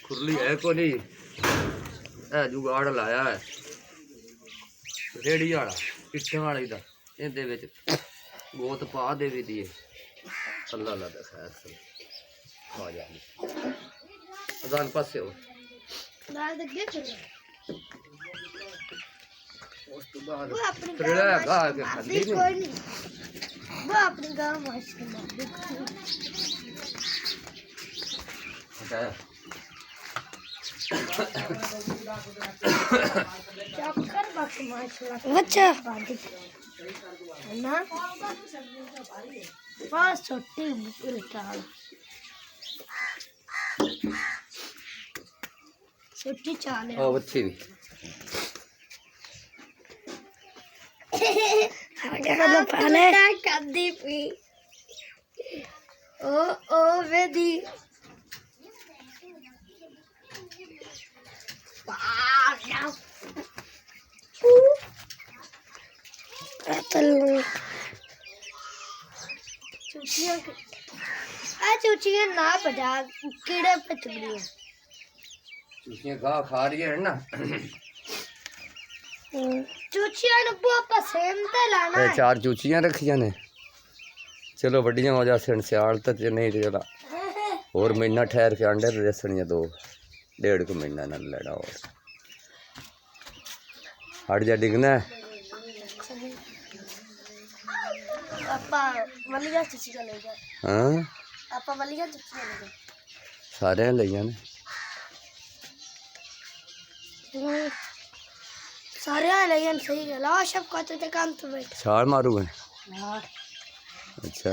खुरली है को नहीं जुगाड़ लाया है रेड़ी वाला पिट्ठे वाले का इहदे विच गोत पा दे भी दिए अल्लाह अल्लाह दा खैर आ जा अजान पासे हो उस तो बाद फिर गा के खाली नहीं वो अपनी गांव माशाल्लाह चक्कर बस माशाल्लाह अच्छा ना बस छोटी पूरी चाल छोटी चाल है ओ अच्छी भी मतलब पाले कद्दी पी ओ वेदी चूचियां ना बजा कीड़े पे चुगली है चूचियां घाह खा रही है ना चूचियां नु पापा सेम ते लाना है चार चूचियां रखियां ने चलो वड्डियां हो जा सियाल ते नहीं ते चला और महीना ठहर के अंडे दे दसणियां 2.5 महीना ना लेना और हट जा डिगना पापा वलिया चूची का ले जा हां पापा वलिया चूची का ले जा सारे ले जाने सारे ले जाने सही है लाश अब कत ते काम तो बैठ छाल मारूंगा अच्छा